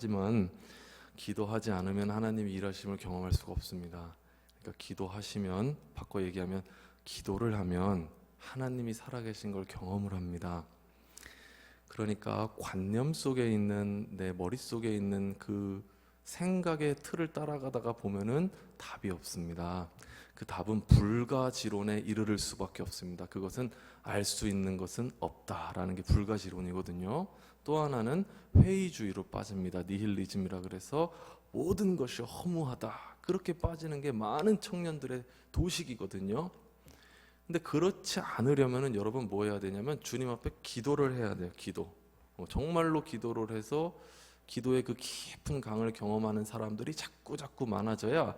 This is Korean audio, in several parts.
하지만 기도하지 않으면 하나님의 일하심을 경험할 수가 없습니다. 그러니까 기도하시면, 바꿔 얘기하면 기도를 하면 하나님이 살아계신 걸 경험을 합니다. 그러니까 관념 속에 있는, 내 머릿속에 있는 그 생각의 틀을 따라가다가 보면은 답이 없습니다. 그 답은 불가지론에 이르를 수밖에 없습니다. 그것은 알 수 있는 것은 없다라는 게 불가지론이거든요. 또 하나는 회의주의로 빠집니다. 니힐리즘이라 그래서 모든 것이 허무하다, 그렇게 빠지는 게 많은 청년들의 도식이거든요. 근데 그렇지 않으려면 여러분 뭐 해야 되냐면 주님 앞에 기도를 해야 돼요. 기도. 정말로 기도를 해서 기도의 그 깊은 강을 경험하는 사람들이 자꾸 많아져야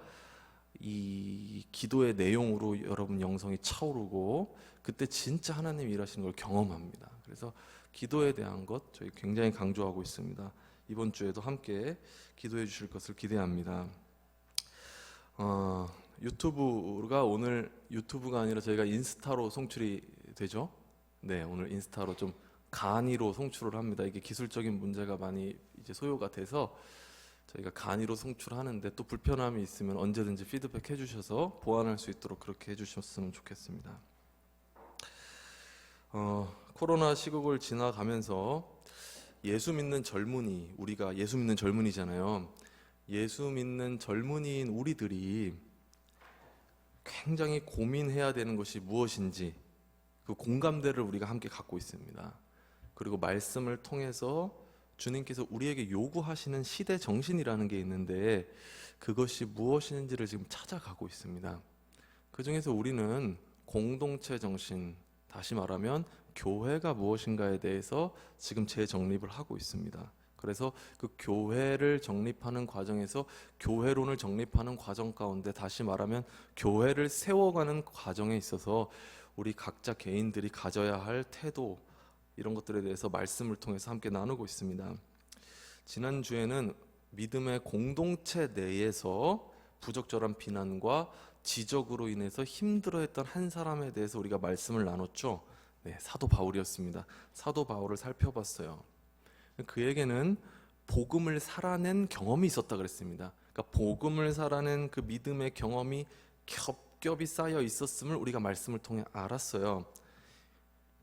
이 기도의 내용으로 여러분 영성이 차오르고 그때 진짜 하나님 일하시는 걸 경험합니다. 그래서 기도에 대한 것 저희 굉장히 강조하고 있습니다. 이번 주에도 함께 기도해 주실 것을 기대합니다. 유튜브가 오늘 유튜브가 아니라 저희가 인스타로 송출이 되죠. 네, 오늘 인스타로 좀 간이로 송출을 합니다. 이게 기술적인 문제가 많이 이제 소요가 돼서 저희가 간이로 송출하는데 또 불편함이 있으면 언제든지 피드백 해주셔서 보완할 수 있도록 그렇게 해주셨으면 좋겠습니다. 코로나 시국을 지나가면서 예수 믿는 젊은이, 우리가 예수 믿는 젊은이잖아요. 예수 믿는 젊은이인 우리들이 굉장히 고민해야 되는 것이 무엇인지 그 공감대를 우리가 함께 갖고 있습니다. 그리고 말씀을 통해서 주님께서 우리에게 요구하시는 시대 정신이라는 게 있는데 그것이 무엇인지를 지금 찾아가고 있습니다. 그 중에서 우리는 공동체 정신, 다시 말하면 교회가 무엇인가에 대해서 지금 재정립을 하고 있습니다. 그래서 그 교회를 정립하는 과정에서 교회론을 정립하는 과정 가운데 다시 말하면 교회를 세워가는 과정에 있어서 우리 각자 개인들이 가져야 할 태도, 이런 것들에 대해서 말씀을 통해서 함께 나누고 있습니다. 지난주에는 믿음의 공동체 내에서 부적절한 비난과 지적으로 인해서 힘들어했던 한 사람에 대해서 우리가 말씀을 나눴죠. 네, 사도 바울이었습니다. 사도 바울을 살펴봤어요. 그에게는 복음을 살아낸 경험이 있었다 그랬습니다. 그러니까 복음을 살아낸 그 믿음의 경험이 겹겹이 쌓여 있었음을 우리가 말씀을 통해 알았어요.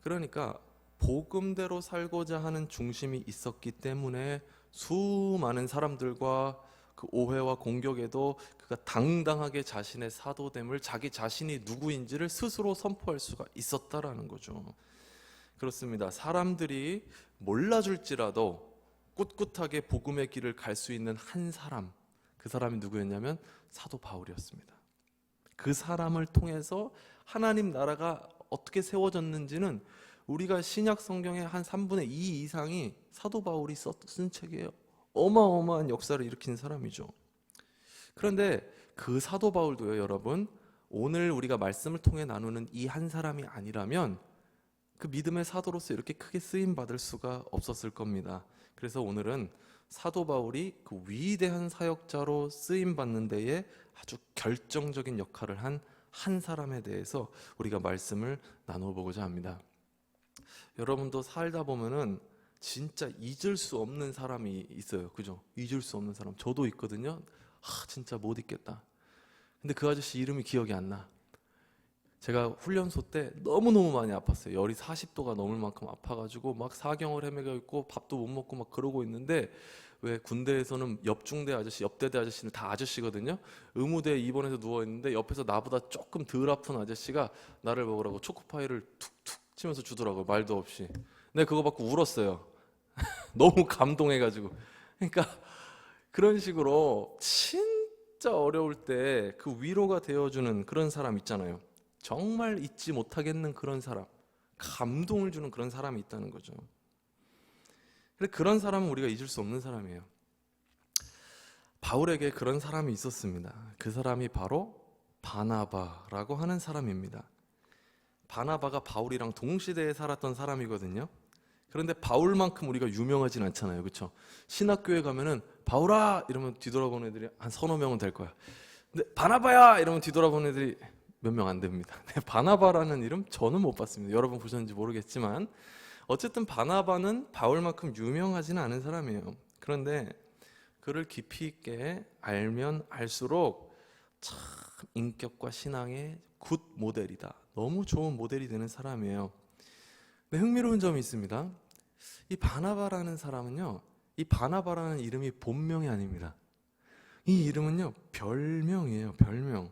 그러니까 복음대로 살고자 하는 중심이 있었기 때문에 수많은 사람들과 그 오해와 공격에도 그가 당당하게 자신의 사도됨을, 자기 자신이 누구인지를 스스로 선포할 수가 있었다라는 거죠. 그렇습니다. 사람들이 몰라줄지라도 꿋꿋하게 복음의 길을 갈 수 있는 한 사람, 그 사람이 누구였냐면 사도 바울이었습니다. 그 사람을 통해서 하나님 나라가 어떻게 세워졌는지는 우리가 신약 성경의 한 3분의 2 이상이 사도 바울이 쓴 책이에요. 어마어마한 역사를 일으킨 사람이죠. 그런데 그 사도 바울도요, 여러분, 오늘 우리가 말씀을 통해 나누는 이 한 사람이 아니라면 그 믿음의 사도로서 이렇게 크게 쓰임 받을 수가 없었을 겁니다. 그래서 오늘은 사도 바울이 그 위대한 사역자로 쓰임 받는 데에 아주 결정적인 역할을 한 사람에 대해서 우리가 말씀을 나눠보고자 합니다. 여러분도 살다 보면은 진짜 잊을 수 없는 사람이 있어요. 그죠? 잊을 수 없는 사람. 저도 있거든요. 진짜 못 잊겠다. 근데 그 아저씨 이름이 기억이 안 나. 제가 훈련소 때 너무너무 많이 아팠어요. 열이 40도가 넘을 만큼 아파가지고 막 사경을 헤매고 있고 밥도 못 먹고 막 그러고 있는데, 왜 군대에서는 옆중대 아저씨, 옆대대 아저씨는 다 아저씨거든요. 의무대에 입원해서 누워있는데 옆에서 나보다 조금 덜 아픈 아저씨가 나를 먹으라고 초코파이를 툭툭 치면서 주더라고요. 말도 없이. 근데 그거 받고 울었어요. 너무 감동해가지고. 그러니까 그런 식으로 진짜 어려울 때 그 위로가 되어주는 그런 사람 있잖아요. 정말 잊지 못하겠는 그런 사람, 감동을 주는 그런 사람이 있다는 거죠. 근데 그런 사람은 우리가 잊을 수 없는 사람이에요. 바울에게 그런 사람이 있었습니다. 그 사람이 바로 바나바라고 하는 사람입니다. 바나바가 바울이랑 동시대에 살았던 사람이거든요. 그런데 바울만큼 우리가 유명하진 않잖아요. 그렇죠? 신학교에 가면은 바울아 이러면 뒤돌아보는 애들이 한 서너 명은 될 거야. 근데 바나바야 이러면 뒤돌아보는 애들이 몇 명 안 됩니다. 바나바라는 이름 저는 못 봤습니다. 여러분 보셨는지 모르겠지만 어쨌든 바나바는 바울만큼 유명하지는 않은 사람이에요. 그런데 그를 깊이 있게 알면 알수록 참 인격과 신앙의 굿 모델이다. 너무 좋은 모델이 되는 사람이에요. 근데 흥미로운 점이 있습니다. 이 바나바라는 사람은요, 이 바나바라는 이름이 본명이 아닙니다. 이 이름은요, 별명이에요. 별명.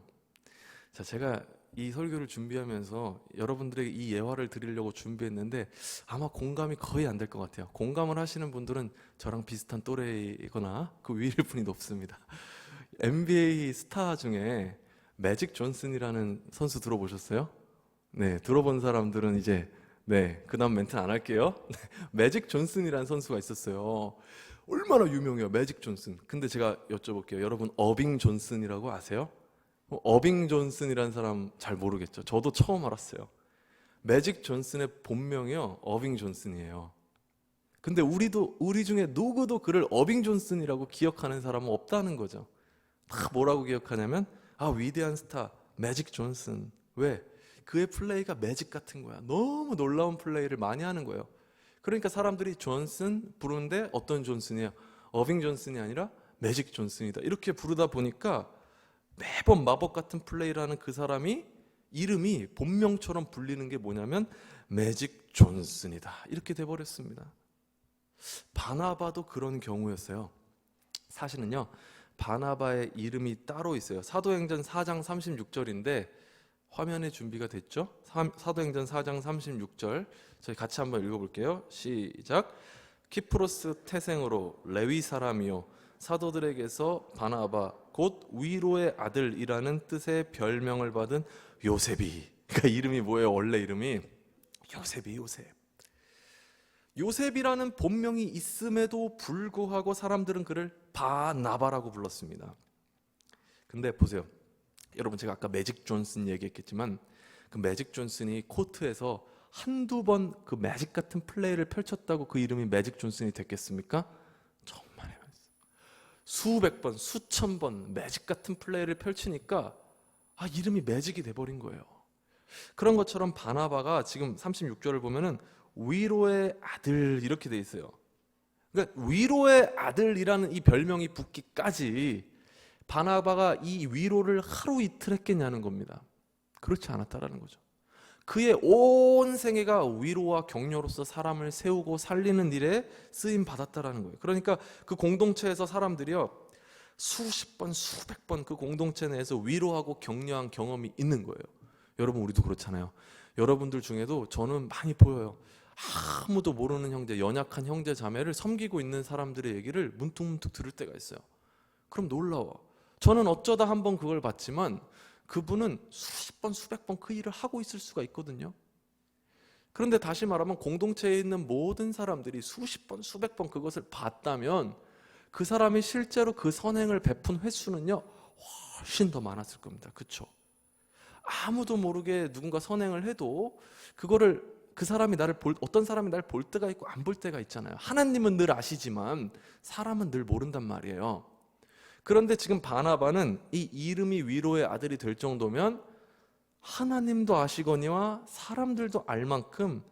자, 제가 이 설교를 준비하면서 여러분들에게 이 예화를 드리려고 준비했는데 아마 공감이 거의 안 될 것 같아요. 공감을 하시는 분들은 저랑 비슷한 또래이거나 그 위일 분이 높습니다. NBA 스타 중에 매직 존슨이라는 선수 들어보셨어요? 네, 들어본 사람들은 이제 그 다음 멘트는 안 할게요. 매직 존슨이라는 선수가 있었어요. 얼마나 유명해요, 매직 존슨. 근데 제가 여쭤볼게요. 여러분 어빙 존슨이라고 아세요? 어빙 존슨이라는 사람 잘 모르겠죠. 저도 처음 알았어요. 매직 존슨의 본명이요, 어빙 존슨이에요. 근데 우리 중에 누구도 그를 어빙 존슨이라고 기억하는 사람은 없다는 거죠. 다 뭐라고 기억하냐면 위대한 스타 매직 존슨. 왜? 그의 플레이가 매직 같은 거야. 너무 놀라운 플레이를 많이 하는 거예요. 그러니까 사람들이 존슨 부르는데 어떤 존슨이에요? 어빙 존슨이 아니라 매직 존슨이다. 이렇게 부르다 보니까 매번 마법 같은 플레이를 하는 그 사람이 이름이 본명처럼 불리는 게 뭐냐면 매직 존슨이다. 이렇게 돼버렸습니다. 바나바도 그런 경우였어요. 사실은요, 바나바의 이름이 따로 있어요. 사도행전 4장 36절인데 화면에 준비가 됐죠? 사도행전 4장 36절 저희 같이 한번 읽어볼게요. 시작. 키프로스 태생으로 레위 사람이요 사도들에게서 바나바 곧 위로의 아들이라는 뜻의 별명을 받은 요셉이. 그러니까 이름이 뭐예요? 원래 이름이 요셉. 요셉이라는 본명이 있음에도 불구하고 사람들은 그를 바나바라고 불렀습니다. 근데 보세요. 여러분, 제가 아까 매직 존슨 얘기했겠지만 그 매직 존슨이 코트에서 한두 번 그 매직 같은 플레이를 펼쳤다고 그 이름이 매직 존슨이 됐겠습니까? 정말 수백 번, 수천 번 매직 같은 플레이를 펼치니까 이름이 매직이 돼버린 거예요. 그런 것처럼 바나바가 지금 36절을 보면은 위로의 아들 이렇게 돼 있어요. 그러니까 위로의 아들이라는 이 별명이 붙기까지 바나바가 이 위로를 하루 이틀 했겠냐는 겁니다. 그렇지 않았다라는 거죠. 그의 온 생애가 위로와 격려로서 사람을 세우고 살리는 일에 쓰임 받았다라는 거예요. 그러니까 그 공동체에서 사람들이요, 수십 번, 수백 번 그 공동체 내에서 위로하고 격려한 경험이 있는 거예요. 여러분, 우리도 그렇잖아요. 여러분들 중에도 저는 많이 보여요. 아무도 모르는 형제, 연약한 형제 자매를 섬기고 있는 사람들의 얘기를 문득문득 들을 때가 있어요. 그럼 놀라워. 저는 어쩌다 한번 그걸 봤지만 그분은 수십 번, 수백 번 그 일을 하고 있을 수가 있거든요. 그런데 다시 말하면 공동체에 있는 모든 사람들이 수십 번, 수백 번 그것을 봤다면 그 사람이 실제로 그 선행을 베푼 횟수는요, 훨씬 더 많았을 겁니다. 그렇죠? 아무도 모르게 누군가 선행을 해도 그거를 그 사람이 어떤 사람이 나를 볼 때가 있고 안 볼 때가 있잖아요. 하나님은 늘 아시지만 사람은 늘 모른단 말이에요. 그런데 지금 바나바는 이 이름이 위로의 아들이 될 정도면 하나님도 아시거니와 사람들도 알 만큼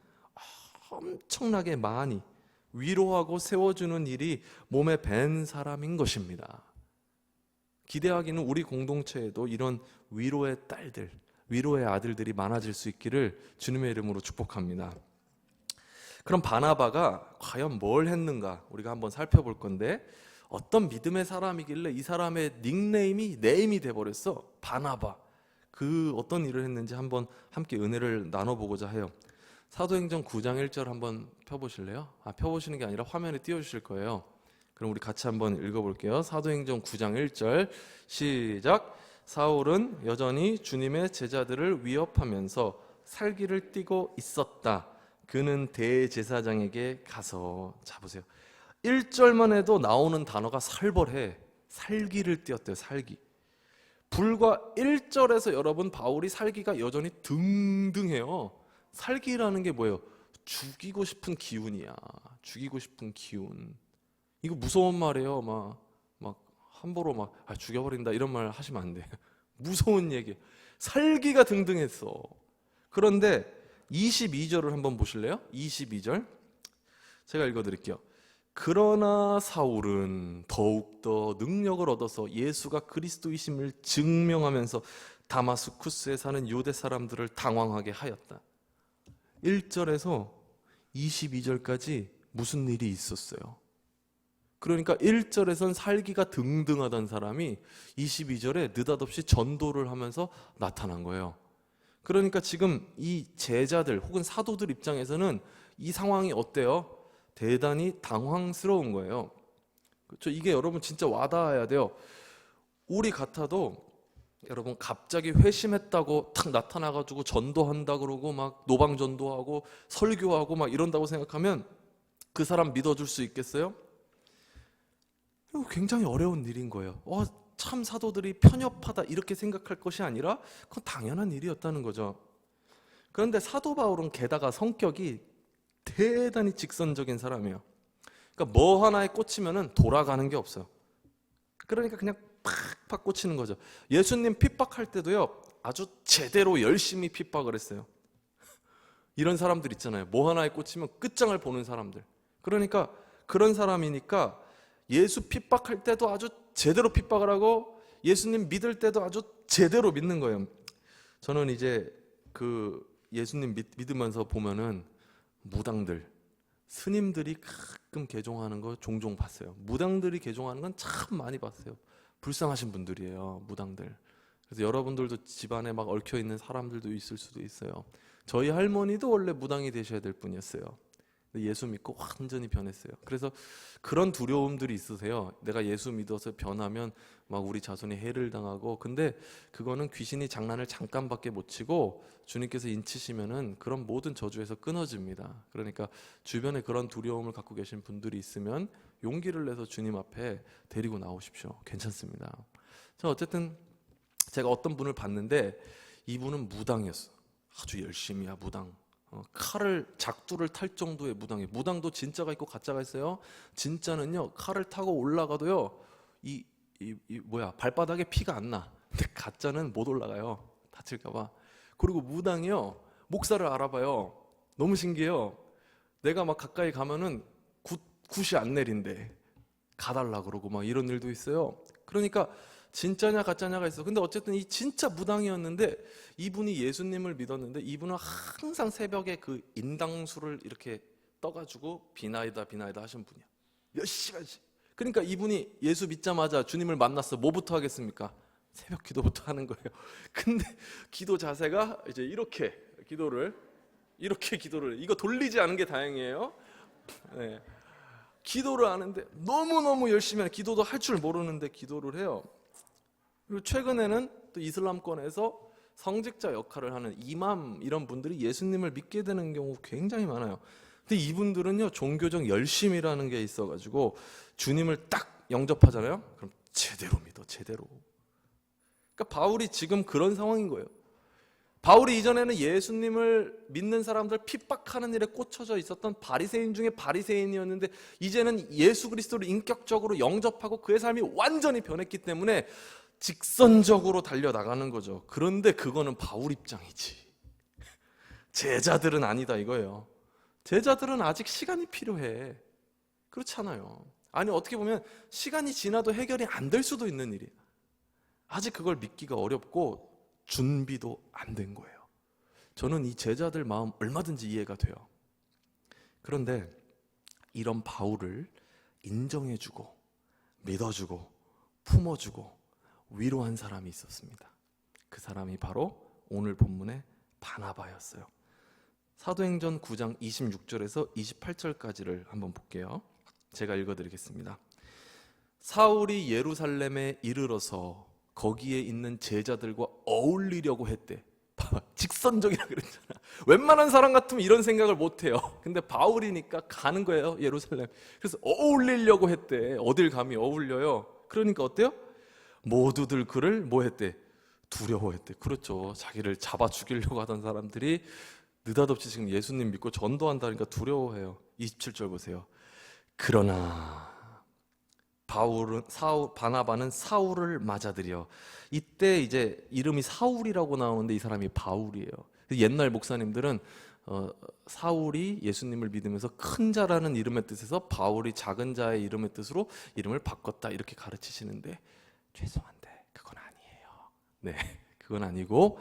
엄청나게 많이 위로하고 세워주는 일이 몸에 밴 사람인 것입니다. 기대하기는 우리 공동체에도 이런 위로의 딸들, 위로의 아들들이 많아질 수 있기를 주님의 이름으로 축복합니다. 그럼 바나바가 과연 뭘 했는가 우리가 한번 살펴볼 건데, 어떤 믿음의 사람이길래 이 사람의 닉네임이 네임이 돼버렸어. 바나바. 그 어떤 일을 했는지 한번 함께 은혜를 나눠보고자 해요. 사도행전 9장 1절 한번 펴보실래요? 펴보시는 게 아니라 화면에 띄워주실 거예요. 그럼 우리 같이 한번 읽어볼게요. 사도행전 9장 1절 시작. 사울은 여전히 주님의 제자들을 위협하면서 살기를 띠고 있었다. 그는 대제사장에게 가서, 자 보세요. 1절만 해도 나오는 단어가 살벌해. 살기를 띄었대요. 살기. 불과 1절에서 여러분, 바울이 살기가 여전히 등등해요. 살기라는 게 뭐예요? 죽이고 싶은 기운이야. 죽이고 싶은 기운. 이거 무서운 말이에요. 막 함부로 죽여버린다 이런 말 하시면 안 돼. 무서운 얘기. 살기가 등등했어. 그런데 22절을 한번 보실래요? 22절 제가 읽어드릴게요. 그러나 사울은 더욱더 능력을 얻어서 예수가 그리스도이심을 증명하면서 다마스쿠스에 사는 유대 사람들을 당황하게 하였다. 1절에서 22절까지 무슨 일이 있었어요? 그러니까 1절에선 살기가 등등하던 사람이 22절에 느닷없이 전도를 하면서 나타난 거예요. 그러니까 지금 이 제자들 혹은 사도들 입장에서는 이 상황이 어때요? 대단히 당황스러운 거예요. 그렇죠? 이게 여러분 진짜 와닿아야 돼요. 우리 같아도 여러분 갑자기 회심했다고 탁 나타나가지고 전도한다 그러고 막 노방전도하고 설교하고 막 이런다고 생각하면 그 사람 믿어줄 수 있겠어요? 굉장히 어려운 일인 거예요. 참 사도들이 편협하다 이렇게 생각할 것이 아니라 그건 당연한 일이었다는 거죠. 그런데 사도 바울은 게다가 성격이 대단히 직선적인 사람이에요. 그러니까 뭐 하나에 꽂히면은 돌아가는 게 없어요. 그러니까 그냥 팍팍 꽂히는 거죠. 예수님 핍박할 때도요, 아주 제대로 열심히 핍박을 했어요. 이런 사람들 있잖아요. 뭐 하나에 꽂히면 끝장을 보는 사람들. 그러니까 그런 사람이니까 예수 핍박할 때도 아주 제대로 핍박을 하고 예수님 믿을 때도 아주 제대로 믿는 거예요. 저는 이제 그 예수님 믿으면서 보면은 무당들, 스님들이 가끔 개종하는 거 종종 봤어요. 무당들이 개종하는 건 참 많이 봤어요. 불쌍하신 분들이에요, 무당들. 그래서 여러분들도 집안에 막 얽혀 있는 사람들도 있을 수도 있어요. 저희 할머니도 원래 무당이 되셔야 될 분이었어요. 예수 믿고 완전히 변했어요. 그래서 그런 두려움들이 있으세요. 내가 예수 믿어서 변하면 막 우리 자손이 해를 당하고. 근데 그거는 귀신이 장난을 잠깐밖에 못 치고 주님께서 인치시면은 그런 모든 저주에서 끊어집니다. 그러니까 주변에 그런 두려움을 갖고 계신 분들이 있으면 용기를 내서 주님 앞에 데리고 나오십시오. 괜찮습니다. 자, 어쨌든 제가 어떤 분을 봤는데 이분은 무당이었어. 아주 열심히야 무당. 칼을 작두를 탈 정도의 무당이에요. 무당도 진짜가 있고 가짜가 있어요. 진짜는요, 칼을 타고 올라가도요, 발바닥에 피가 안 나. 근데 가짜는 못 올라가요. 다칠까봐. 그리고 무당이요, 목사를 알아봐요. 너무 신기해요. 내가 막 가까이 가면은 굿이 안 내린대. 가달라 그러고 막 이런 일도 있어요. 그러니까 진짜냐 가짜냐가 있어. 근데 어쨌든 이 진짜 무당이었는데 이분이 예수님을 믿었는데 이분은 항상 새벽에 그 인당수를 이렇게 떠가지고 비나이다 하신 분이야. 열심히 하지. 그러니까 이분이 예수 믿자마자 주님을 만났어. 뭐부터 하겠습니까? 새벽 기도부터 하는 거예요. 근데 기도 자세가 이제 이렇게 기도를 이거 돌리지 않은 게 다행이에요. 네. 기도를 하는데 너무너무 열심히 하는, 기도도 할 줄 모르는데 기도를 해요. 그리고 최근에는 또 이슬람권에서 성직자 역할을 하는 이맘 이런 분들이 예수님을 믿게 되는 경우 굉장히 많아요. 근데 이분들은요, 종교적 열심이라는 게 있어가지고 주님을 딱 영접하잖아요. 그럼 제대로 믿어, 제대로. 그러니까 바울이 지금 그런 상황인 거예요. 바울이 이전에는 예수님을 믿는 사람들 핍박하는 일에 꽂혀져 있었던 바리새인 중에 바리새인이었는데 이제는 예수 그리스도를 인격적으로 영접하고 그의 삶이 완전히 변했기 때문에 직선적으로 달려나가는 거죠. 그런데 그거는 바울 입장이지. 제자들은 아니다 이거예요. 제자들은 아직 시간이 필요해. 그렇잖아요. 아니 어떻게 보면 시간이 지나도 해결이 안 될 수도 있는 일이에요. 아직 그걸 믿기가 어렵고 준비도 안 된 거예요. 저는 이 제자들 마음 얼마든지 이해가 돼요. 그런데 이런 바울을 인정해주고 믿어주고 품어주고 위로한 사람이 있었습니다. 그 사람이 바로 오늘 본문의 바나바였어요. 사도행전 9장 26절에서 28절까지를 한번 볼게요. 제가 읽어드리겠습니다. 사울이 예루살렘에 이르러서 거기에 있는 제자들과 어울리려고 했대. 봐봐, 직선적이라 그랬잖아. 웬만한 사람 같으면 이런 생각을 못해요. 근데 바울이니까 가는 거예요, 예루살렘. 그래서 어울리려고 했대. 어딜 감히 어울려요. 그러니까 어때요? 모두들 그를 뭐 했대? 두려워했대. 그렇죠. 자기를 잡아 죽이려고 하던 사람들이 느닷없이 지금 예수님 믿고 전도한다니까 두려워해요. 27절 보세요. 그러나 바나바는 사울을 맞아들여. 이때 이제 이름이 사울이라고 나오는데 이 사람이 바울이에요. 옛날 목사님들은 사울이 예수님을 믿으면서 큰 자라는 이름의 뜻에서 바울이 작은 자의 이름의 뜻으로 이름을 바꿨다 이렇게 가르치시는데 죄송한데 그건 아니에요. 네, 그건 아니고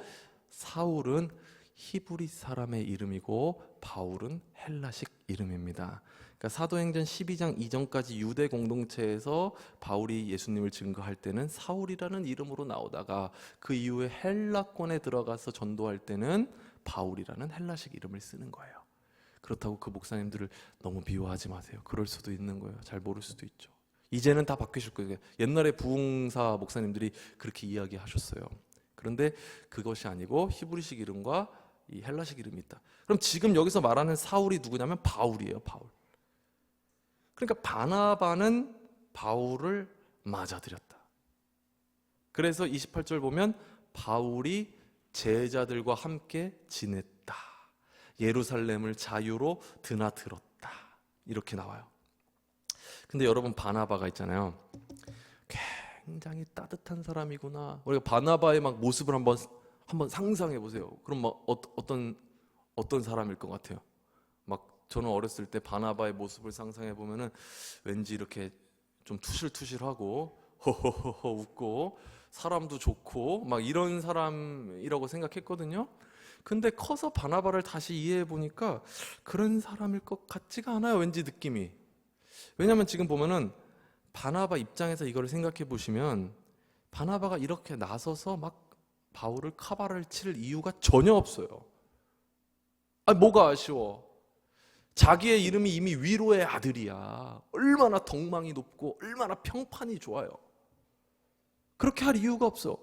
사울은 히브리 사람의 이름이고 바울은 헬라식 이름입니다. 그러니까 사도행전 12장 이전까지 유대 공동체에서 바울이 예수님을 증거할 때는 사울이라는 이름으로 나오다가 그 이후에 헬라권에 들어가서 전도할 때는 바울이라는 헬라식 이름을 쓰는 거예요. 그렇다고 그 목사님들을 너무 미워하지 마세요. 그럴 수도 있는 거예요. 잘 모를 수도 있죠. 이제는 다 바뀌실 거예요. 옛날에 부흥사 목사님들이 그렇게 이야기하셨어요. 그런데 그것이 아니고 히브리식 이름과 이 헬라식 이름이 있다. 그럼 지금 여기서 말하는 사울이 누구냐면 바울이에요. 바울. 그러니까 바나바는 바울을 맞아들였다. 그래서 28절 보면 바울이 제자들과 함께 지냈다. 예루살렘을 자유로 드나들었다. 이렇게 나와요. 근데 여러분 바나바가 있잖아요. 굉장히 따뜻한 사람이구나. 우리가 바나바의 막 모습을 한번 상상해 보세요. 그럼 막 어떤 사람일 것 같아요? 막 저는 어렸을 때 바나바의 모습을 상상해 보면은 왠지 이렇게 좀 투실투실하고 호호호호 웃고 사람도 좋고 막 이런 사람이라고 생각했거든요. 근데 커서 바나바를 다시 이해해 보니까 그런 사람일 것 같지가 않아요. 왠지 느낌이. 왜냐하면 지금 보면은 바나바 입장에서 이걸 생각해 보시면 바나바가 이렇게 나서서 막 바울을 카바를 칠 이유가 전혀 없어요. 뭐가 아쉬워? 자기의 이름이 이미 위로의 아들이야. 얼마나 덕망이 높고 얼마나 평판이 좋아요. 그렇게 할 이유가 없어.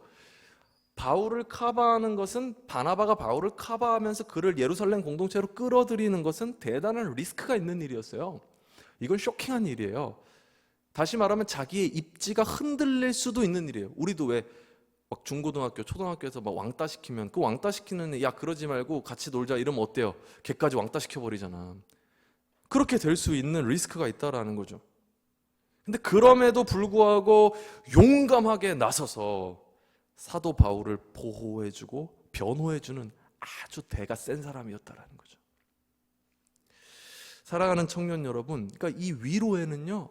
바울을 카바하는 것은 바나바가 바울을 카바하면서 그를 예루살렘 공동체로 끌어들이는 것은 대단한 리스크가 있는 일이었어요. 이건 쇼킹한 일이에요. 다시 말하면 자기의 입지가 흔들릴 수도 있는 일이에요. 우리도 왜 막 중고등학교, 초등학교에서 막 왕따 시키면 그 왕따 시키는 애, 야 그러지 말고 같이 놀자 이러면 어때요? 걔까지 왕따 시켜버리잖아. 그렇게 될 수 있는 리스크가 있다라는 거죠. 근데 그럼에도 불구하고 용감하게 나서서 사도 바울을 보호해주고 변호해주는 아주 대가 센 사람이었다라는 거죠. 사랑하는 청년 여러분, 그러니까 이 위로에는요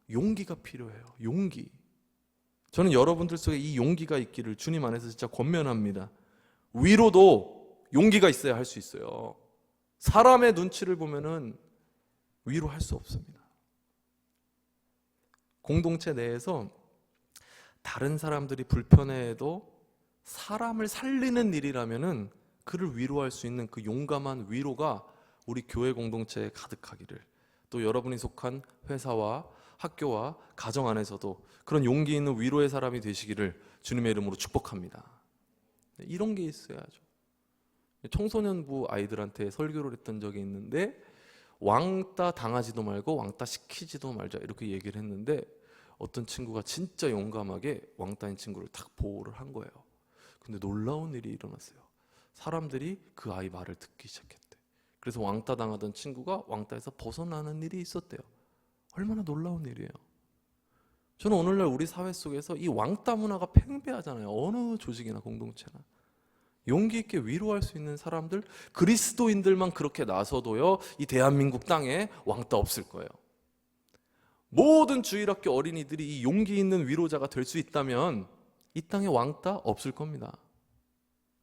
용기가 필요해요. 용기. 저는 여러분들 속에 이 용기가 있기를 주님 안에서 진짜 권면합니다. 위로도 용기가 있어야 할 수 있어요. 사람의 눈치를 보면은 위로할 수 없습니다. 공동체 내에서 다른 사람들이 불편해해도 사람을 살리는 일이라면은 그를 위로할 수 있는 그 용감한 위로가 우리 교회 공동체에 가득하기를, 또 여러분이 속한 회사와 학교와 가정 안에서도 그런 용기 있는 위로의 사람이 되시기를 주님의 이름으로 축복합니다. 이런 게 있어야죠. 청소년부 아이들한테 설교를 했던 적이 있는데 왕따 당하지도 말고 왕따 시키지도 말자 이렇게 얘기를 했는데 어떤 친구가 진짜 용감하게 왕따인 친구를 탁 보호를 한 거예요. 근데 놀라운 일이 일어났어요. 사람들이 그 아이 말을 듣기 시작했대. 그래서 왕따 당하던 친구가 왕따에서 벗어나는 일이 있었대요. 얼마나 놀라운 일이에요. 저는 오늘날 우리 사회 속에서 이 왕따 문화가 팽배하잖아요. 어느 조직이나 공동체나. 용기 있게 위로할 수 있는 사람들, 그리스도인들만 그렇게 나서도요 이 대한민국 땅에 왕따 없을 거예요. 모든 주일학교 어린이들이 이 용기 있는 위로자가 될 수 있다면 이 땅에 왕따 없을 겁니다.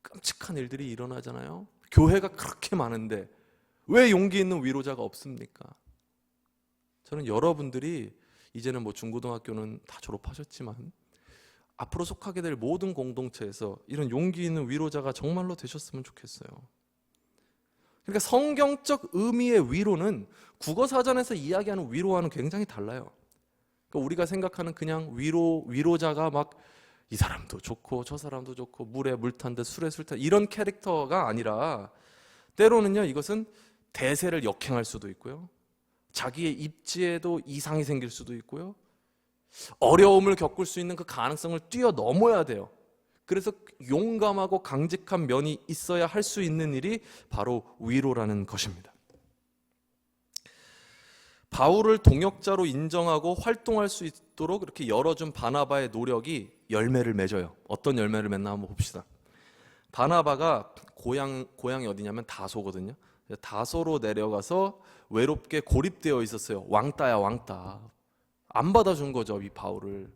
끔찍한 일들이 일어나잖아요. 교회가 그렇게 많은데 왜 용기 있는 위로자가 없습니까? 저는 여러분들이 이제는 뭐 중고등학교는 다 졸업하셨지만 앞으로 속하게 될 모든 공동체에서 이런 용기 있는 위로자가 정말로 되셨으면 좋겠어요. 그러니까 성경적 의미의 위로는 국어사전에서 이야기하는 위로와는 굉장히 달라요. 그러니까 우리가 생각하는 그냥 위로자가 막 이 사람도 좋고 저 사람도 좋고 물에 물 탄 듯 술에 술 탄 이런 캐릭터가 아니라 때로는요 이것은 대세를 역행할 수도 있고요. 자기의 입지에도 이상이 생길 수도 있고요. 어려움을 겪을 수 있는 그 가능성을 뛰어넘어야 돼요. 그래서 용감하고 강직한 면이 있어야 할 수 있는 일이 바로 위로라는 것입니다. 바울을 동역자로 인정하고 활동할 수 있도록 이렇게 열어준 바나바의 노력이 열매를 맺어요. 어떤 열매를 맺나 한번 봅시다. 바나바가 고향이 어디냐면 다소거든요. 다소로 내려가서 외롭게 고립되어 있었어요. 왕따야 왕따. 안 받아준 거죠, 이 바울을.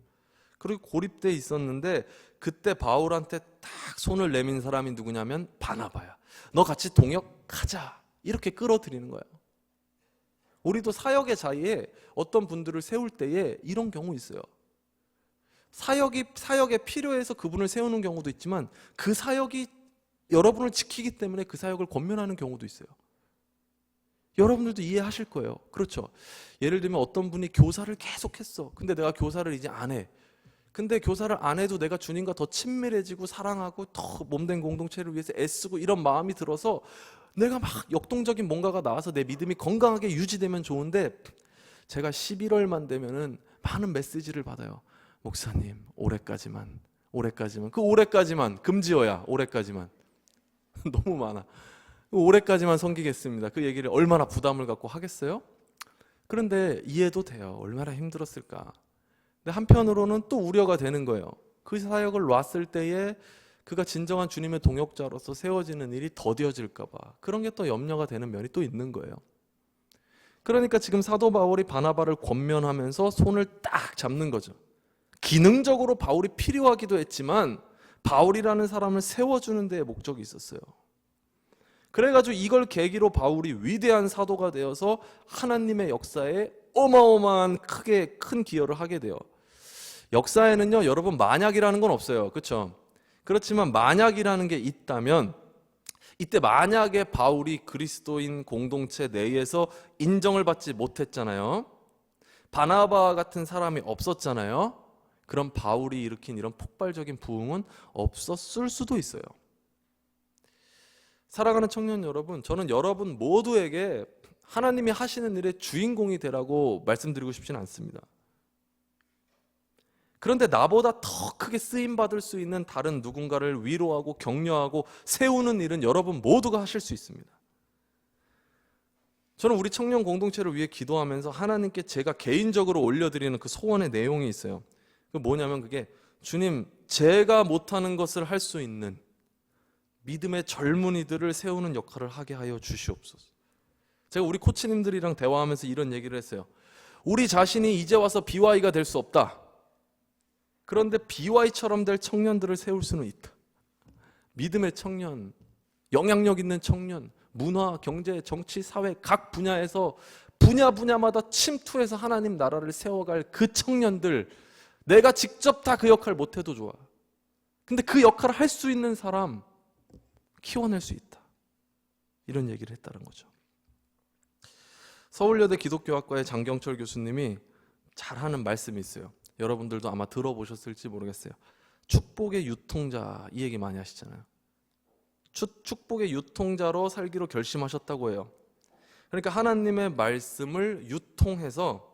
그리고 고립돼 있었는데 그때 바울한테 딱 손을 내민 사람이 누구냐면 바나바야. 너 같이 동역하자. 이렇게 끌어들이는 거예요. 우리도 사역의 자리에 어떤 분들을 세울 때에 이런 경우 있어요. 사역에 필요해서 그분을 세우는 경우도 있지만 그 사역이 여러분을 지키기 때문에 그 사역을 권면하는 경우도 있어요. 여러분들도 이해하실 거예요. 그렇죠? 예를 들면 어떤 분이 교사를 계속 했어. 근데 내가 교사를 이제 안 해. 근데 교사를 안 해도 내가 주님과 더 친밀해지고 사랑하고 더 몸된 공동체를 위해서 애쓰고 이런 마음이 들어서 내가 막 역동적인 뭔가가 나와서 내 믿음이 건강하게 유지되면 좋은데 제가 11월만 되면은 많은 메시지를 받아요. 목사님, 올해까지만. 그 올해까지만 금지어야. 올해까지만. 너무 많아. 올해까지만 섬기겠습니다. 그 얘기를 얼마나 부담을 갖고 하겠어요? 그런데 이해도 돼요. 얼마나 힘들었을까. 근데 한편으로는 또 우려가 되는 거예요. 그 사역을 놨을 때에 그가 진정한 주님의 동역자로서 세워지는 일이 더뎌질까 봐. 그런 게 또 염려가 되는 면이 또 있는 거예요. 그러니까 지금 사도 바울이 바나바를 권면하면서 손을 딱 잡는 거죠. 기능적으로 바울이 필요하기도 했지만 바울이라는 사람을 세워주는 데에 목적이 있었어요. 그래가지고 이걸 계기로 바울이 위대한 사도가 되어서 하나님의 역사에 어마어마한 큰 기여를 하게 돼요. 역사에는요, 여러분 만약이라는 건 없어요. 그렇죠? 그렇지만 만약이라는 게 있다면 이때 만약에 바울이 그리스도인 공동체 내에서 인정을 받지 못했잖아요. 바나바 같은 사람이 없었잖아요. 그럼 바울이 일으킨 이런 폭발적인 부흥은 없었을 수도 있어요. 사랑하는 청년 여러분, 저는 여러분 모두에게 하나님이 하시는 일의 주인공이 되라고 말씀드리고 싶지는 않습니다. 그런데 나보다 더 크게 쓰임받을 수 있는 다른 누군가를 위로하고 격려하고 세우는 일은 여러분 모두가 하실 수 있습니다. 저는 우리 청년 공동체를 위해 기도하면서 하나님께 제가 개인적으로 올려드리는 그 소원의 내용이 있어요. 그 뭐냐면 그게 주님, 제가 못하는 것을 할 수 있는 믿음의 젊은이들을 세우는 역할을 하게 하여 주시옵소서. 제가 우리 코치님들이랑 대화하면서 이런 얘기를 했어요. 우리 자신이 이제 와서 BY가 될 수 없다. 그런데 BY처럼 될 청년들을 세울 수는 있다. 믿음의 청년, 영향력 있는 청년, 문화, 경제, 정치, 사회 각 분야에서 분야마다 침투해서 하나님 나라를 세워갈 그 청년들, 내가 직접 다 그 역할 못해도 좋아. 근데 그 역할을 할 수 있는 사람 키워낼 수 있다. 이런 얘기를 했다는 거죠. 서울여대 기독교학과의 장경철 교수님이 잘하는 말씀이 있어요. 여러분들도 아마 들어보셨을지 모르겠어요. 축복의 유통자, 이 얘기 많이 하시잖아요. 축복의 유통자로 살기로 결심하셨다고 해요. 그러니까 하나님의 말씀을 유통해서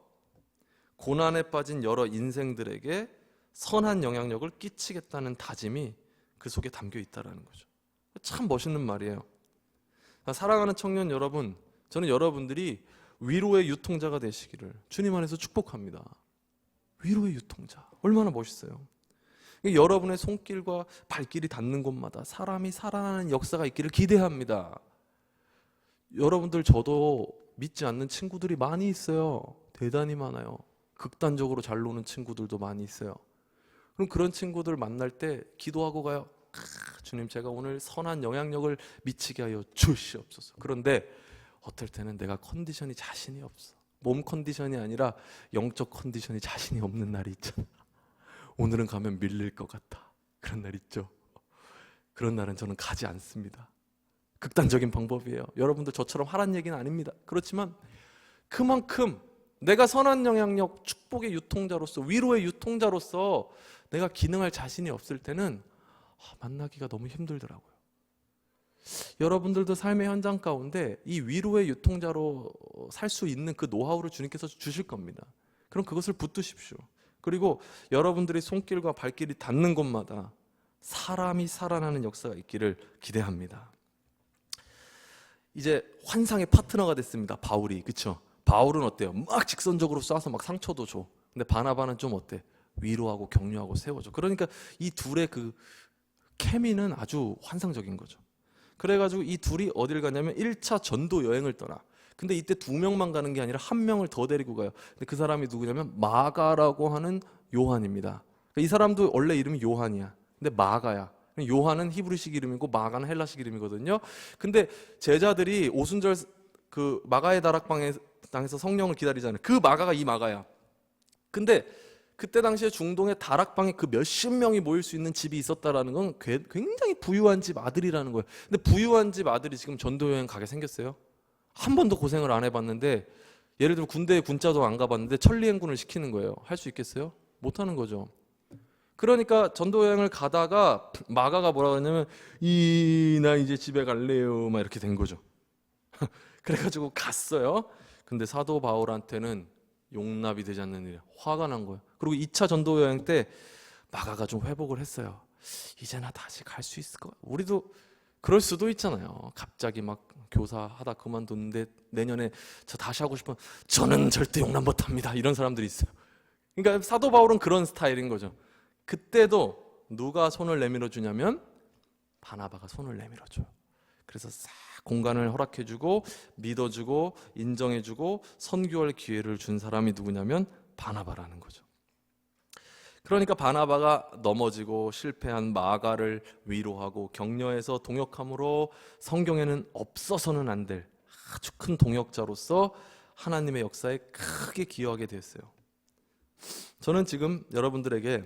고난에 빠진 여러 인생들에게 선한 영향력을 끼치겠다는 다짐이 그 속에 담겨 있다는 거죠. 참 멋있는 말이에요. 사랑하는 청년 여러분, 저는 여러분들이 위로의 유통자가 되시기를 주님 안에서 축복합니다. 위로의 유통자, 얼마나 멋있어요. 여러분의 손길과 발길이 닿는 곳마다 사람이 살아나는 역사가 있기를 기대합니다. 여러분들, 저도 믿지 않는 친구들이 많이 있어요. 대단히 많아요. 극단적으로 잘 노는 친구들도 많이 있어요. 그럼 그런 친구들 만날 때 기도하고 가요. 주님, 제가 오늘 선한 영향력을 미치게 하여 주시옵소서. 그런데 어떨 때는 내가 컨디션이 자신이 없어. 몸 컨디션이 아니라 영적 컨디션이 자신이 없는 날이 있잖아. 오늘은 가면 밀릴 것 같아. 그런 날 있죠. 그런 날은 저는 가지 않습니다. 극단적인 방법이에요. 여러분들 저처럼 하란 얘기는 아닙니다. 그렇지만 그만큼 내가 선한 영향력, 축복의 유통자로서, 위로의 유통자로서 내가 기능할 자신이 없을 때는 만나기가 너무 힘들더라고요. 여러분들도 삶의 현장 가운데 이 위로의 유통자로 살 수 있는 그 노하우를 주님께서 주실 겁니다. 그럼 그것을 붙드십시오. 그리고 여러분들이 손길과 발길이 닿는 곳마다 사람이 살아나는 역사가 있기를 기대합니다. 이제 환상의 파트너가 됐습니다. 바울이. 그렇죠? 바울은 어때요? 막 직선적으로 쏴서 막 상처도 줘. 근데 바나바는 좀 어때? 위로하고 격려하고 세워줘. 그러니까 이 둘의 그 케미는 아주 환상적인 거죠. 그래가지고 이 둘이 어딜 가냐면 1차 전도 여행을 떠나. 근데 이때 2명만 가는 게 아니라 1명을 더 데리고 가요. 근데 그 사람이 누구냐면 마가라고 하는 요한입니다. 이 사람도 원래 이름이 요한이야. 근데 마가야. 요한은 히브리식 이름이고 마가는 헬라식 이름이거든요. 근데 제자들이 오순절 그 마가의 다락방에서 성령을 기다리잖아요. 그 마가가 이 마가야. 근데 그때 당시에 중동의 다락방에 그 몇십 명이 모일 수 있는 집이 있었다라는 건 굉장히 부유한 집 아들이라는 거예요. 근데 부유한 집 아들이 지금 전도여행 가게 생겼어요. 한 번도 고생을 안 해봤는데, 예를 들어 군대에 군자도 안 가봤는데 천리행군을 시키는 거예요. 할 수 있겠어요? 못하는 거죠. 그러니까 전도여행을 가다가 마가가 뭐라 그러냐면 나 이제 집에 갈래요 막 이렇게 된 거죠. 그래가지고 갔어요. 근데 사도 바울한테는 용납이 되지 않는 일이야. 화가 난 거예요. 그리고 2차 전도여행 때 마가가 좀 회복을 했어요. 이제 나 다시 갈 수 있을 거야. 우리도 그럴 수도 있잖아요. 갑자기 막 교사하다 그만뒀는데 내년에 저 다시 하고 싶으면 저는 절대 용납 못합니다. 이런 사람들이 있어요. 그러니까 사도 바울은 그런 스타일인 거죠. 그때도 누가 손을 내밀어 주냐면 바나바가 손을 내밀어 줘요. 그래서 싹 공간을 허락해주고 믿어주고 인정해주고 선교할 기회를 준 사람이 누구냐면 바나바라는 거죠. 그러니까 바나바가 넘어지고 실패한 마가를 위로하고 격려해서 동역함으로 성경에는 없어서는 안 될 아주 큰 동역자로서 하나님의 역사에 크게 기여하게 되었어요. 저는 지금 여러분들에게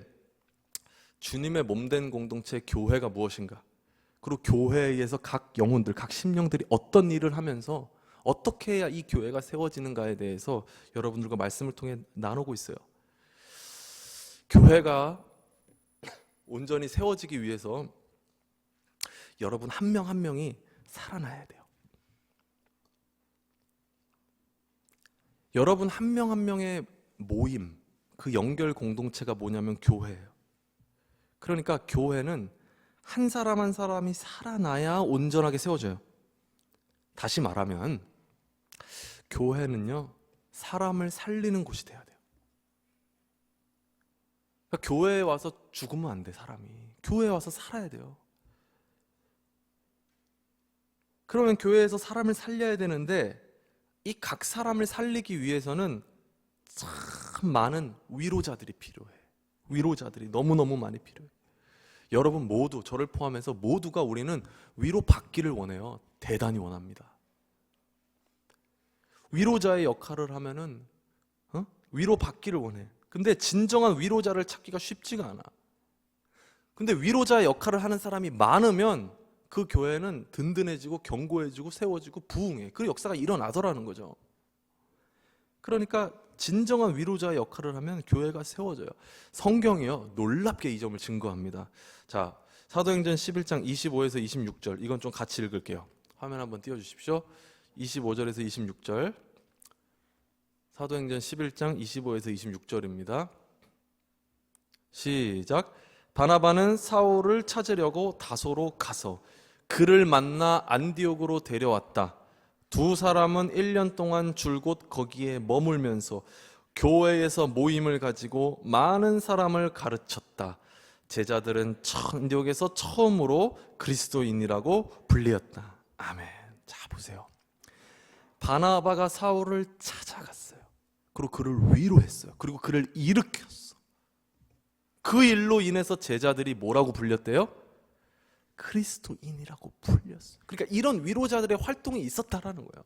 주님의 몸된 공동체 교회가 무엇인가, 그리고 교회에서 각 영혼들, 각 심령들이 어떤 일을 하면서 어떻게 해야 이 교회가 세워지는가에 대해서 여러분들과 말씀을 통해 나누고 있어요. 교회가 온전히 세워지기 위해서 여러분 한 명 한 명이 살아나야 돼요. 여러분 한 명 한 명의 모임, 그 연결 공동체가 뭐냐면 교회예요. 그러니까 교회는 한 사람 한 사람이 살아나야 온전하게 세워져요. 다시 말하면 교회는요, 사람을 살리는 곳이 돼야 돼요. 그러니까 교회에 와서 죽으면 안 돼, 사람이. 교회에 와서 살아야 돼요. 그러면 교회에서 사람을 살려야 되는데, 이 각 사람을 살리기 위해서는 참 많은 위로자들이 필요해. 위로자들이 너무너무 많이 필요해. 여러분 모두, 저를 포함해서 모두가 우리는 위로받기를 원해요. 대단히 원합니다. 위로자의 역할을 하면은 위로받기를 원해. 근데 진정한 위로자를 찾기가 쉽지가 않아. 근데 위로자의 역할을 하는 사람이 많으면 그 교회는 든든해지고 견고해지고 세워지고 부흥해. 그 역사가 일어나더라는 거죠. 그러니까 진정한 위로자의 역할을 하면 교회가 세워져요. 성경이요, 놀랍게 이 점을 증거합니다. 자, 사도행전 11장 25에서 26절, 이건 좀 같이 읽을게요. 화면 한번 띄워주십시오. 25절에서 26절, 사도행전 11장 25에서 26절입니다. 시작. 바나바는 사울을 찾으려고 다소로 가서 그를 만나 안디옥으로 데려왔다. 두 사람은 1년 동안 줄곧 거기에 머물면서 교회에서 모임을 가지고 많은 사람을 가르쳤다. 제자들은 안디옥에서 처음으로 그리스도인이라고 불리었다. 아멘. 자, 보세요. 바나바가 사울을 찾아갔어요. 그리고 그를 위로했어요. 그리고 그를 일으켰어. 그 일로 인해서 제자들이 뭐라고 불렸대요? 그리스도인이라고 불렸어요. 그러니까 이런 위로자들의 활동이 있었다라는 거예요.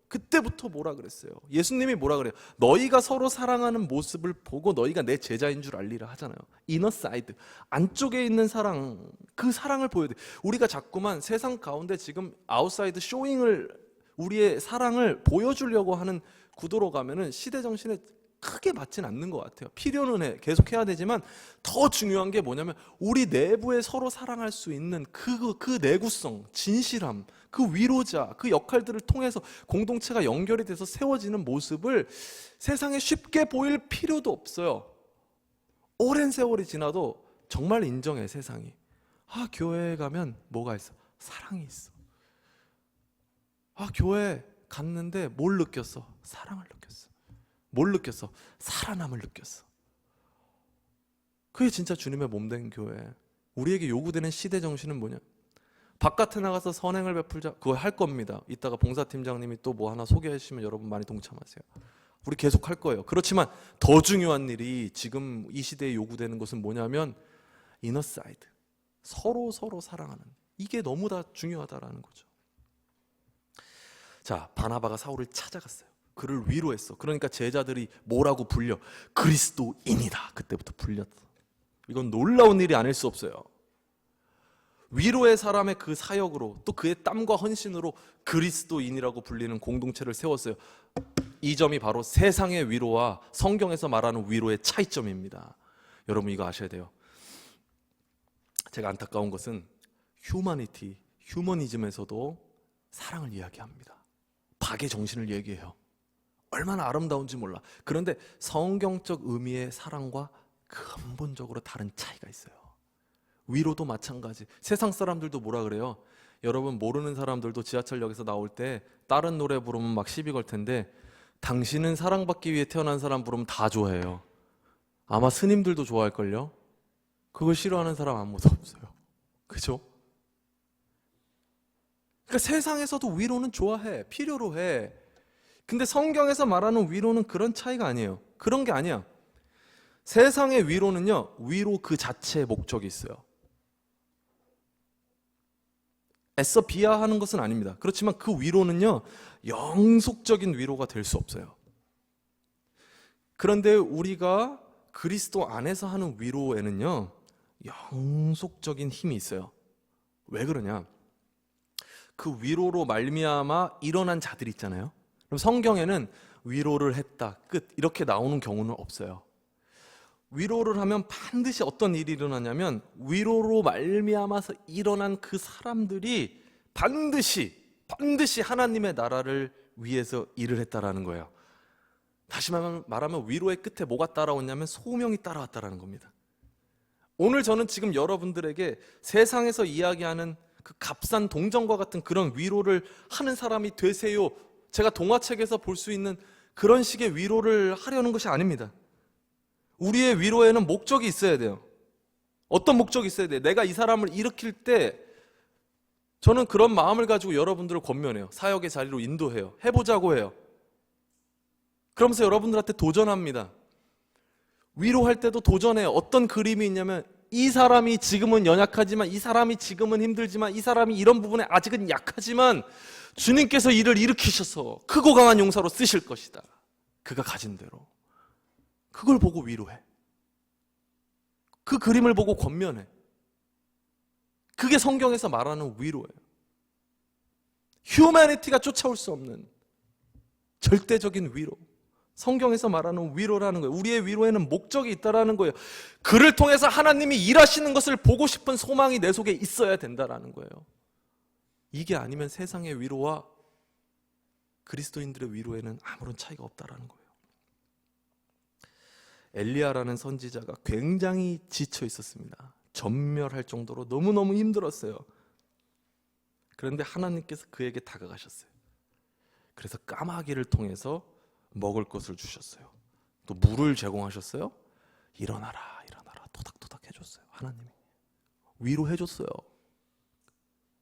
그때부터 뭐라 그랬어요? 예수님이 뭐라 그래요? 너희가 서로 사랑하는 모습을 보고 너희가 내 제자인 줄 알리라 하잖아요. 이너 사이드, 안쪽에 있는 사랑, 그 사랑을 보여야 돼. 우리가 자꾸만 세상 가운데 지금 아웃사이드 쇼잉을, 우리의 사랑을 보여주려고 하는 구도로 가면은 시대 정신에 크게 맞진 않는 것 같아요. 필요는 해, 계속 해야 되지만 더 중요한 게 뭐냐면 우리 내부에 서로 사랑할 수 있는 그 내구성, 진실함, 그 위로자, 그 역할들을 통해서 공동체가 연결이 돼서 세워지는 모습을 세상에 쉽게 보일 필요도 없어요. 오랜 세월이 지나도 정말 인정해, 세상이. 아, 교회에 가면 뭐가 있어? 사랑이 있어. 아, 교회 갔는데 뭘 느꼈어? 사랑을 느꼈어. 뭘 느꼈어? 살아남을 느꼈어. 그게 진짜 주님의 몸된 교회. 우리에게 요구되는 시대 정신은 뭐냐? 바깥에 나가서 선행을 베풀자. 그거 할 겁니다. 이따가 봉사팀장님이 또 뭐 하나 소개해 주시면 여러분 많이 동참하세요. 우리 계속 할 거예요. 그렇지만 더 중요한 일이 지금 이 시대에 요구되는 것은 뭐냐면 이너사이드, 서로 사랑하는, 이게 너무 다 중요하다라는 거죠. 자, 바나바가 사울을 찾아갔어요. 그를 위로했어. 그러니까 제자들이 뭐라고 불려? 그리스도인이다. 그때부터 불렸어. 이건 놀라운 일이 아닐 수 없어요. 위로의 사람의 그 사역으로, 또 그의 땀과 헌신으로 그리스도인이라고 불리는 공동체를 세웠어요. 이 점이 바로 세상의 위로와 성경에서 말하는 위로의 차이점입니다. 여러분 이거 아셔야 돼요. 제가 안타까운 것은 휴머니즘에서도 사랑을 이야기합니다. 박의 정신을 얘기해요. 얼마나 아름다운지 몰라. 그런데 성경적 의미의 사랑과 근본적으로 다른 차이가 있어요. 위로도 마찬가지. 세상 사람들도 뭐라 그래요? 여러분 모르는 사람들도 지하철역에서 나올 때 다른 노래 부르면 막 시비 걸 텐데 당신은 사랑받기 위해 태어난 사람 부르면 다 좋아해요. 아마 스님들도 좋아할걸요? 그걸 싫어하는 사람 아무도 없어요. 그죠? 그러니까 세상에서도 위로는 좋아해. 필요로 해. 근데 성경에서 말하는 위로는 그런 차이가 아니에요. 그런 게 아니야. 세상의 위로는요, 위로 그 자체의 목적이 있어요. 애써 비하하는 것은 아닙니다. 그렇지만 그 위로는요, 영속적인 위로가 될 수 없어요. 그런데 우리가 그리스도 안에서 하는 위로에는요, 영속적인 힘이 있어요. 왜 그러냐? 그 위로로 말미암아 일어난 자들이 있잖아요. 그럼 성경에는 위로를 했다, 끝, 이렇게 나오는 경우는 없어요. 위로를 하면 반드시 어떤 일이 일어나냐면 위로로 말미암아서 일어난 그 사람들이 반드시 하나님의 나라를 위해서 일을 했다라는 거예요. 다시 말하면 위로의 끝에 뭐가 따라왔냐면 소명이 따라왔다라는 겁니다. 오늘 저는 지금 여러분들에게 세상에서 이야기하는 그 값싼 동정과 같은 그런 위로를 하는 사람이 되세요, 제가 동화책에서 볼 수 있는 그런 식의 위로를 하려는 것이 아닙니다. 우리의 위로에는 목적이 있어야 돼요. 어떤 목적이 있어야 돼요? 내가 이 사람을 일으킬 때 저는 그런 마음을 가지고 여러분들을 권면해요. 사역의 자리로 인도해요. 해보자고 해요. 그러면서 여러분들한테 도전합니다. 위로할 때도 도전해요. 어떤 그림이 있냐면 이 사람이 지금은 연약하지만, 이 사람이 지금은 힘들지만, 이 사람이 이런 부분에 아직은 약하지만 주님께서 이를 일으키셔서 크고 강한 용사로 쓰실 것이다. 그가 가진 대로. 그걸 보고 위로해. 그 그림을 보고 권면해. 그게 성경에서 말하는 위로예요. 휴머니티가 쫓아올 수 없는 절대적인 위로. 성경에서 말하는 위로라는 거예요. 우리의 위로에는 목적이 있다라는 거예요. 그를 통해서 하나님이 일하시는 것을 보고 싶은 소망이 내 속에 있어야 된다라는 거예요. 이게 아니면 세상의 위로와 그리스도인들의 위로에는 아무런 차이가 없다라는 거예요. 엘리야라는 선지자가 굉장히 지쳐 있었습니다. 전멸할 정도로 너무너무 힘들었어요. 그런데 하나님께서 그에게 다가가셨어요. 그래서 까마귀를 통해서 먹을 것을 주셨어요. 또 물을 제공하셨어요. 일어나라 토닥토닥 해줬어요. 하나님이 위로해줬어요.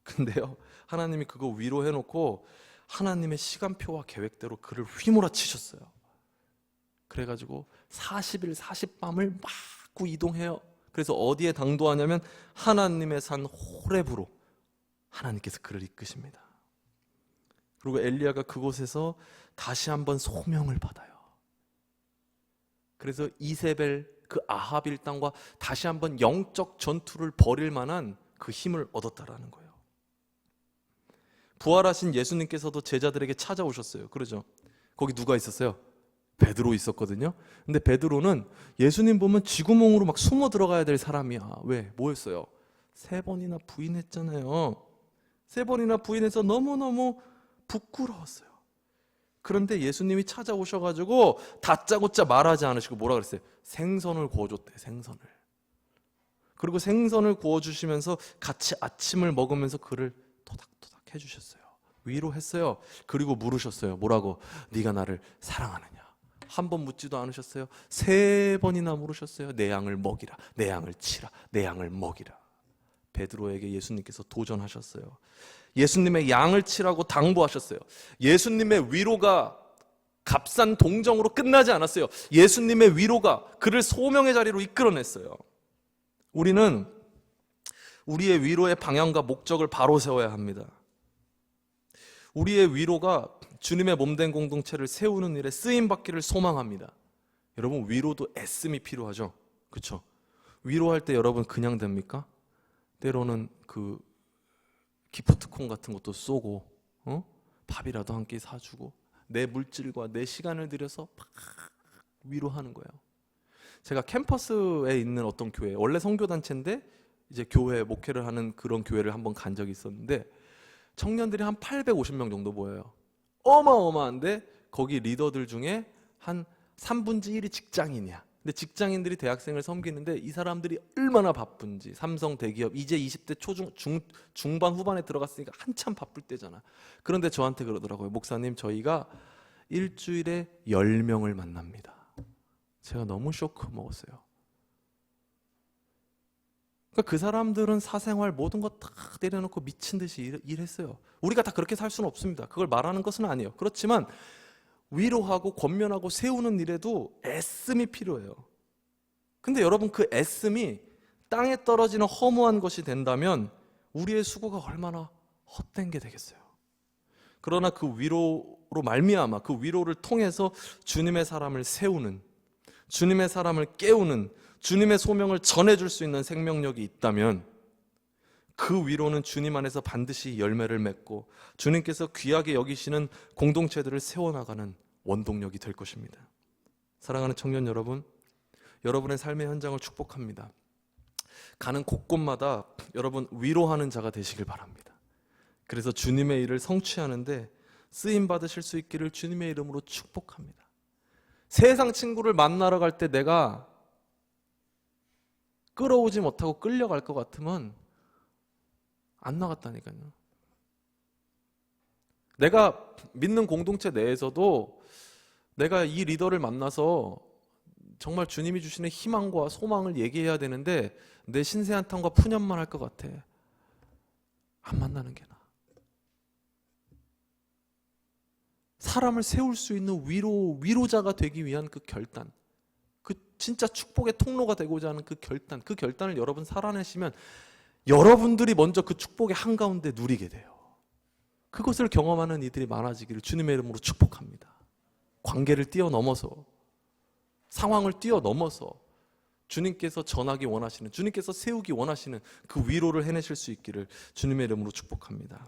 근데요, 하나님이 그거 위로해놓고 하나님의 시간표와 계획대로 그를 휘몰아치셨어요. 그래가지고 40일 40밤을 막 이동해요. 그래서 어디에 당도하냐면 하나님의 산 호렙으로 하나님께서 그를 이끄십니다. 그리고 엘리야가 그곳에서 다시 한번 소명을 받아요. 그래서 이세벨 그 아합 일당과 다시 한번 영적 전투를 벌일 만한 그 힘을 얻었다라는 거예요. 부활하신 예수님께서도 제자들에게 찾아오셨어요. 그러죠? 거기 누가 있었어요? 베드로 있었거든요. 근데 베드로는 예수님 보면 쥐구멍으로 막 숨어 들어가야 될 사람이야. 왜? 뭐였어요? 3번이나 부인했잖아요. 3번이나 부인해서 너무너무 부끄러웠어요. 그런데 예수님이 찾아오셔가지고 다짜고짜 말하지 않으시고 뭐라 그랬어요? 생선을 구워줬대. 생선을. 그리고 생선을 구워주시면서 같이 아침을 먹으면서 그를 토닥토닥 해주셨어요. 위로했어요. 그리고 물으셨어요. 뭐라고? 네가 나를 사랑하느냐? 한 번 묻지도 않으셨어요. 3번이나 물으셨어요. 내 양을 먹이라, 내 양을 치라, 내 양을 먹이라. 베드로에게 예수님께서 도전하셨어요. 예수님의 양을 치라고 당부하셨어요. 예수님의 위로가 값싼 동정으로 끝나지 않았어요. 예수님의 위로가 그를 소명의 자리로 이끌어냈어요. 우리는 우리의 위로의 방향과 목적을 바로 세워야 합니다. 우리의 위로가 주님의 몸된 공동체를 세우는 일에 쓰임받기를 소망합니다. 여러분, 위로도 애씀이 필요하죠. 그렇죠? 위로할 때 여러분 그냥 됩니까? 때로는 그 기프트콘 같은 것도 쏘고 밥이라도 한 끼 사주고 내 물질과 내 시간을 들여서 막 위로하는 거예요. 제가 캠퍼스에 있는 어떤 교회, 원래 선교단체인데 이제 교회 목회를 하는 그런 교회를 한번 간 적이 있었는데 청년들이 한 850명 정도 모여요. 어마어마한데 거기 리더들 중에 한 3분의 1이 직장인이야. 근데 직장인들이 대학생을 섬기는데 이 사람들이 얼마나 바쁜지, 삼성 대기업 이제 20대 중반 후반에 들어갔으니까 한참 바쁠 때잖아. 그런데 저한테 그러더라고요. 목사님, 저희가 일주일에 10명을 만납니다. 제가 너무 쇼크 먹었어요. 그러니까 그 사람들은 사생활 모든 거 다 내려놓고 미친 듯이 일했어요. 우리가 다 그렇게 살 수는 없습니다. 그걸 말하는 것은 아니에요. 그렇지만 위로하고 권면하고 세우는 일에도 애씀이 필요해요. 근데 여러분, 그 애씀이 땅에 떨어지는 허무한 것이 된다면 우리의 수고가 얼마나 헛된 게 되겠어요. 그러나 그 위로로 말미암아 그 위로를 통해서 주님의 사람을 세우는, 주님의 사람을 깨우는, 주님의 소명을 전해줄 수 있는 생명력이 있다면 그 위로는 주님 안에서 반드시 열매를 맺고 주님께서 귀하게 여기시는 공동체들을 세워나가는 원동력이 될 것입니다. 사랑하는 청년 여러분, 여러분의 삶의 현장을 축복합니다. 가는 곳곳마다 여러분 위로하는 자가 되시길 바랍니다. 그래서 주님의 일을 성취하는데 쓰임 받으실 수 있기를 주님의 이름으로 축복합니다. 세상 친구를 만나러 갈 때 내가 끌어오지 못하고 끌려갈 것 같으면 안 나갔다니까요. 내가 믿는 공동체 내에서도 내가 이 리더를 만나서 정말 주님이 주시는 희망과 소망을 얘기해야 되는데 내 신세한탄과 푸념만 할 것 같아. 안 만나는 게 나아. 사람을 세울 수 있는 위로자가 되기 위한 그 결단, 그 진짜 축복의 통로가 되고자 하는 그 결단을 여러분 살아내시면 여러분들이 먼저 그 축복의 한가운데 누리게 돼요. 그것을 경험하는 이들이 많아지기를 주님의 이름으로 축복합니다. 관계를 뛰어넘어서, 상황을 뛰어넘어서 주님께서 전하기 원하시는, 주님께서 세우기 원하시는 그 위로를 해내실 수 있기를 주님의 이름으로 축복합니다.